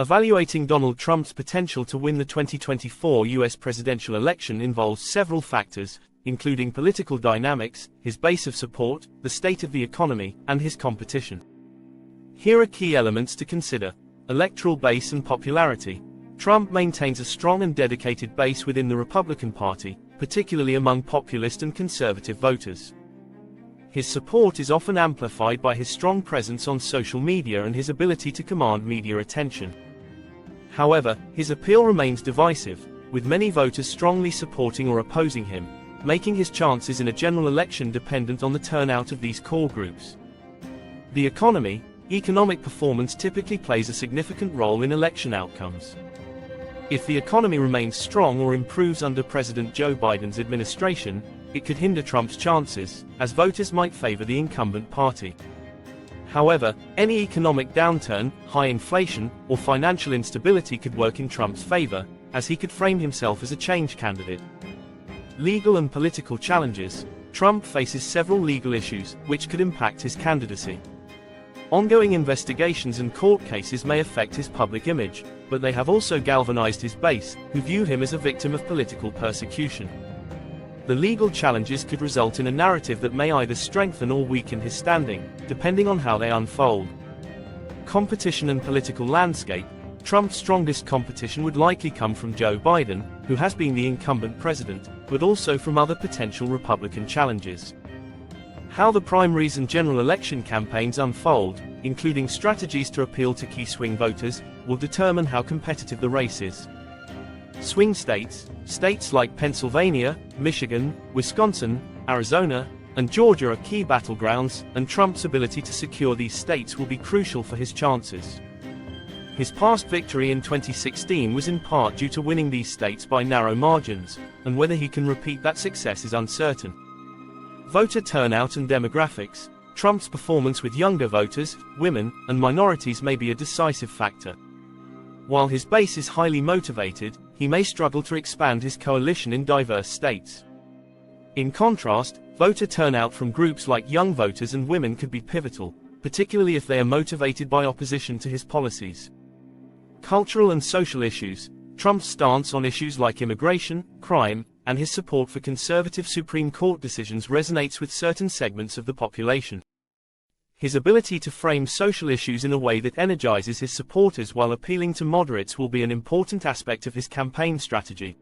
Evaluating Donald Trump's potential to win the 2024 U.S. presidential election involves several factors, including political dynamics, his base of support, the state of the economy, and his competition. Here are key elements to consider: electoral base and popularity. Trump maintains a strong and dedicated base within the Republican Party, particularly among populist and conservative voters. His support is often amplified by his strong presence on social media and his ability to command media attention. However, his appeal remains divisive, with many voters strongly supporting or opposing him, making his chances in a general election dependent on the turnout of these core groups. The economy. Economic performance typically plays a significant role in election outcomes. If the economy remains strong or improves under President Joe Biden's administration, it could hinder Trump's chances, as voters might favor the incumbent party. However, any economic downturn, high inflation, or financial instability could work in Trump's favor, as he could frame himself as a change candidate. Legal and political challenges. Trump faces several legal issues, which could impact his candidacy. Ongoing investigations and court cases may affect his public image, but they have also galvanized his base, who view him as a victim of political persecution. The legal challenges could result in a narrative that may either strengthen or weaken his standing, depending on how they unfold. Competition and political landscape. Trump's strongest competition would likely come from Joe Biden, who has been the incumbent president, but also from other potential Republican challenges. How the primaries and general election campaigns unfold, including strategies to appeal to key swing voters, will determine how competitive the race is. Swing states. States like Pennsylvania, Michigan, Wisconsin, Arizona, and Georgia are key battlegrounds, and Trump's ability to secure these states will be crucial for his chances. His past victory in 2016 was in part due to winning these states by narrow margins, and whether he can repeat that success is uncertain. Voter turnout and demographics. Trump's performance with younger voters, women, and minorities may be a decisive factor. While his base is highly motivated, he may struggle to expand his coalition in diverse states. In contrast, voter turnout from groups like young voters and women could be pivotal, particularly if they are motivated by opposition to his policies. Cultural and social issues. Trump's stance on issues like immigration, crime, and his support for conservative Supreme Court decisions resonates with certain segments of the population. His ability to frame social issues in a way that energizes his supporters while appealing to moderates will be an important aspect of his campaign strategy.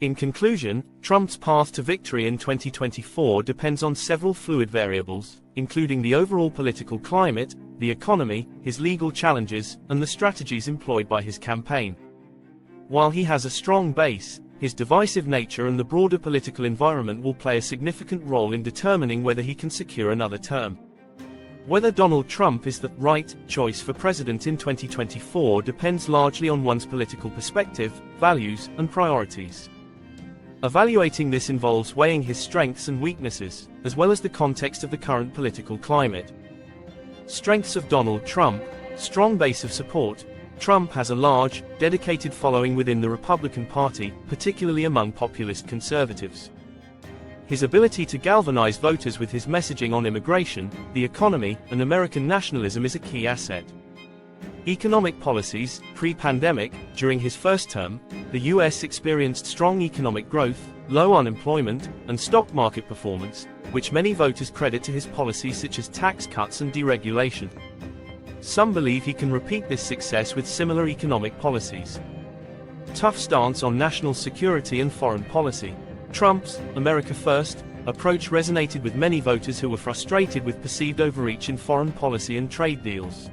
In conclusion, Trump's path to victory in 2024 depends on several fluid variables, including the overall political climate, the economy, his legal challenges, and the strategies employed by his campaign. While he has a strong base, his divisive nature and the broader political environment will play a significant role in determining whether he can secure another term. Whether Donald Trump is the right choice for president in 2024 depends largely on one's political perspective, values, and priorities. Evaluating this involves weighing his strengths and weaknesses, as well as the context of the current political climate. Strengths of Donald Trump. Strong base of support. Trump has a large, dedicated following within the Republican Party, particularly among populist conservatives. His ability to galvanize voters with his messaging on immigration, the economy, and American nationalism is a key asset. Economic policies. Pre-pandemic, during his first term, the U.S. experienced strong economic growth, low unemployment, and stock market performance, which many voters credit to his policies such as tax cuts and deregulation. Some believe he can repeat this success with similar economic policies. Tough stance on national security and foreign policy. Trump's "America First" approach resonated with many voters who were frustrated with perceived overreach in foreign policy and trade deals.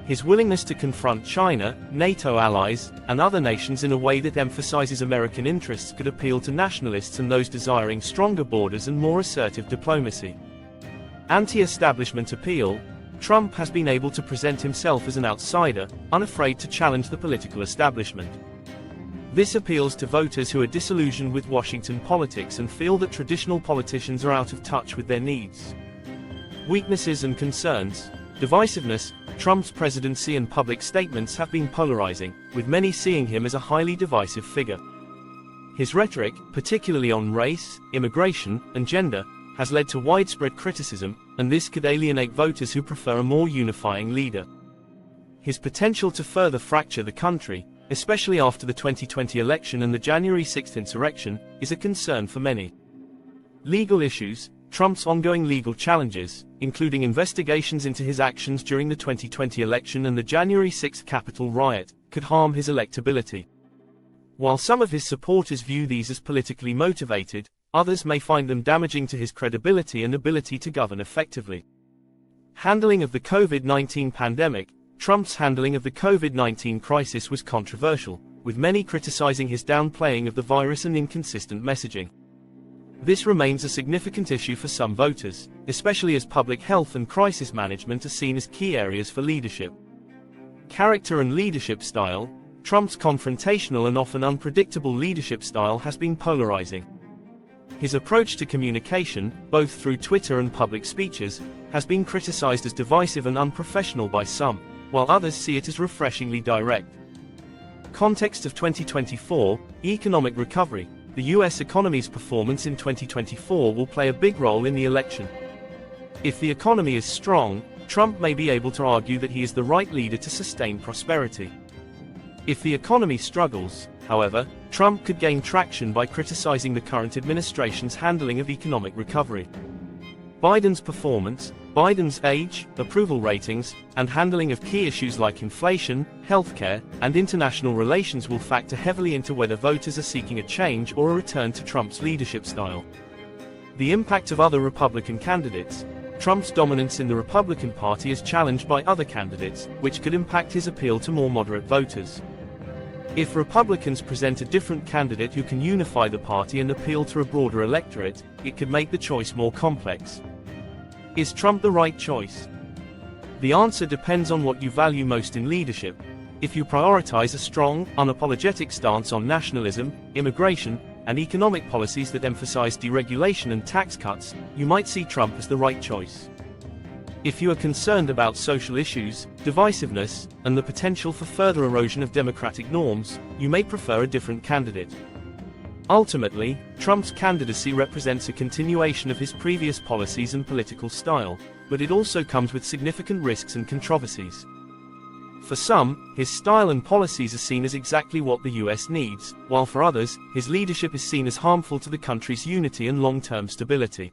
His willingness to confront China, NATO allies, and other nations in a way that emphasizes American interests could appeal to nationalists and those desiring stronger borders and more assertive diplomacy. Anti-establishment appeal. Trump has been able to present himself as an outsider, unafraid to challenge the political establishment. This appeals to voters who are disillusioned with Washington politics and feel that traditional politicians are out of touch with their needs. Weaknesses and concerns. Divisiveness. Trump's presidency and public statements have been polarizing, with many seeing him as a highly divisive figure. His rhetoric, particularly on race, immigration, and gender, has led to widespread criticism, and this could alienate voters who prefer a more unifying leader. his potential to further fracture the country, especially after the 2020 election and the January 6 insurrection, is a concern for many. Legal issues. Trump's ongoing legal challenges, including investigations into his actions during the 2020 election and the January 6 Capitol riot, could harm his electability. While some of his supporters view these as politically motivated, others may find them damaging to his credibility and ability to govern effectively. Handling of the COVID-19 pandemic. Trump's handling of the COVID-19 crisis was controversial, with many criticizing his downplaying of the virus and inconsistent messaging. This remains a significant issue for some voters, especially as public health and crisis management are seen as key areas for leadership. Character and leadership style. Trump's confrontational and often unpredictable leadership style has been polarizing. His approach to communication, both through Twitter and public speeches, has been criticized as divisive and unprofessional by some, while others see it as refreshingly direct. Context of 2024, economic recovery. The U.S. economy's performance in 2024 will play a big role in the election. If the economy is strong, Trump may be able to argue that he is the right leader to sustain prosperity. If the economy struggles, however, Trump could gain traction by criticizing the current administration's handling of economic recovery. Biden's performance, Biden's age, approval ratings, and handling of key issues like inflation, healthcare, and international relations will factor heavily into whether voters are seeking a change or a return to Trump's leadership style. The impact of other Republican candidates. Trump's dominance in the Republican Party is challenged by other candidates, which could impact his appeal to more moderate voters. If Republicans present a different candidate who can unify the party and appeal to a broader electorate, it could make the choice more complex. Is Trump the right choice? The answer depends on what you value most in leadership. If you prioritize a strong, unapologetic stance on nationalism, immigration, and economic policies that emphasize deregulation and tax cuts, you might see Trump as the right choice. If you are concerned about social issues, divisiveness, and the potential for further erosion of democratic norms, you may prefer a different candidate. Ultimately, Trump's candidacy represents a continuation of his previous policies and political style, but it also comes with significant risks and controversies. For some, his style and policies are seen as exactly what the US needs, while for others, his leadership is seen as harmful to the country's unity and long-term stability.